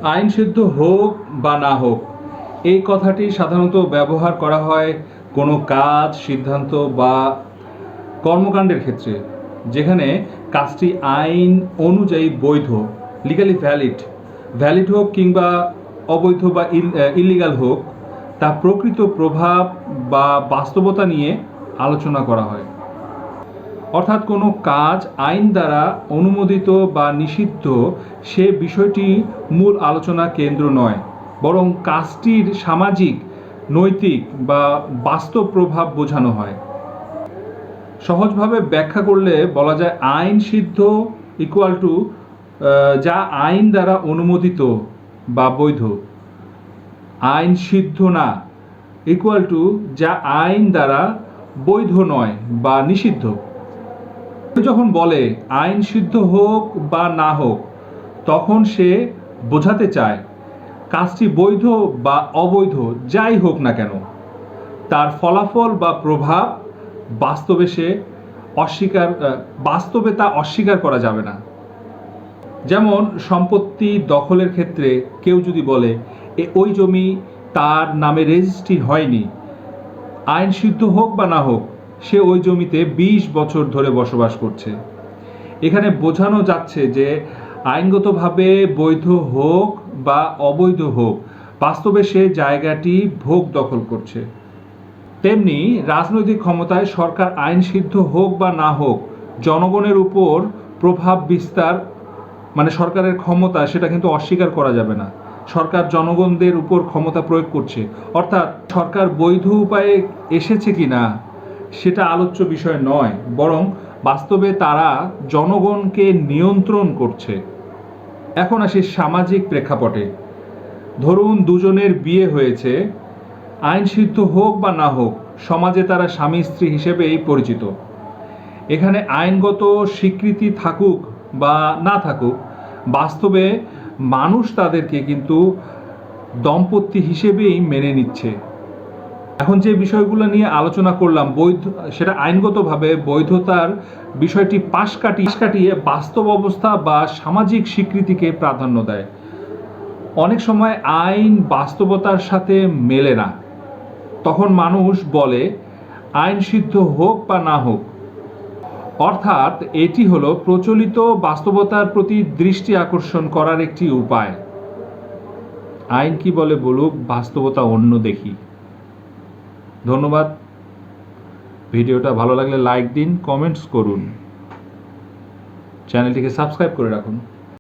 আইন সিদ্ধ হোক বা না হোক, এই কথাটি সাধারণত ব্যবহার করা হয় কোনো কাজ, সিদ্ধান্ত বা কর্মকাণ্ডের ক্ষেত্রে, যেখানে কাজটি আইন অনুযায়ী বৈধ, লিগালি ভ্যালিড হোক কিংবা অবৈধ বা ইলিগাল হোক, তা প্রকৃত প্রভাব বা বাস্তবতা নিয়ে আলোচনা করা হয়। অর্থাৎ কোনো কাজ আইন দ্বারা অনুমোদিত বা নিষিদ্ধ, সে বিষয়টি মূল আলোচনা কেন্দ্র নয়, বরং কাজটির সামাজিক, নৈতিক বা বাস্তব প্রভাব বোঝানো হয়। সহজভাবে ব্যাখ্যা করলে বলা যায় আইন সিদ্ধ ইকুয়াল টু যা আইন দ্বারা অনুমোদিত বা বৈধ। আইন সিদ্ধ না ইকুয়াল টু যা আইন দ্বারা বৈধ নয় বা নিষিদ্ধ। যখন বলে আইন সিদ্ধ হোক বা না হোক, তখন সে বোঝাতে চায় কাজটি বৈধ বা অবৈধ যাই হোক না কেন, তার ফলাফল বা প্রভাব বাস্তবে তা অস্বীকার করা যাবে না। যেমন সম্পত্তি দখলের ক্ষেত্রে কেউ যদি বলে ওই জমি তার নামে রেজিস্ট্রি হয়নি, আইন সিদ্ধ হোক বা না হোক, সে ওই জমিতে 20 বছর ধরে বসবাস করছে। এখানে বোঝানো যাচ্ছে যে আইনগতভাবে বৈধ হোক বা অবৈধ হোক, বাস্তবে সে জায়গাটি ভোগ দখল করছে। তেমনি রাজনৈতিক ক্ষমতায় সরকার আইন সিদ্ধ হোক বা না হোক, জনগণের উপর প্রভাব বিস্তার, মানে সরকারের ক্ষমতা, সেটা কিন্তু অস্বীকার করা যাবে না। সরকার জনগণদের উপর ক্ষমতা প্রয়োগ করছে, অর্থাৎ সরকার বৈধ উপায়ে এসেছে কিনা সেটা আলোচ্য বিষয় নয়, বরং বাস্তবে তারা জনগণকে নিয়ন্ত্রণ করছে। এখন আসি সামাজিক প্রেক্ষাপটে। ধরুন দুজনের বিয়ে হয়েছে, আইন সিদ্ধ হোক বা না হোক, সমাজে তারা স্বামী স্ত্রী হিসেবেই পরিচিত। এখানে আইনগত স্বীকৃতি থাকুক বা না থাকুক, বাস্তবে মানুষ তাদেরকে কিন্তু দম্পতি হিসেবেই মেনে নিচ্ছে। এখন যে বিষয়গুলো নিয়ে আলোচনা করলাম, সেটা আইনগতভাবে বৈধতার বিষয়টি পাশ কাটিয়ে বাস্তব অবস্থা বা সামাজিক স্বীকৃতিকে প্রাধান্য দেয়। অনেক সময় আইন বাস্তবতার সাথে মেলে না, তখন মানুষ বলে আইন সিদ্ধ হোক বা না হোক। অর্থাৎ এটি হলো প্রচলিত বাস্তবতার প্রতি দৃষ্টি আকর্ষণ করার একটি উপায়। আইন কি বলে বলুক, বাস্তবতা অন্য দেখি। ধন্যবাদ। ভিডিওটা ভালো লাগলে লাইক দিন, কমেন্টস করুন, চ্যানেলটিকে সাবস্ক্রাইব করে রাখুন।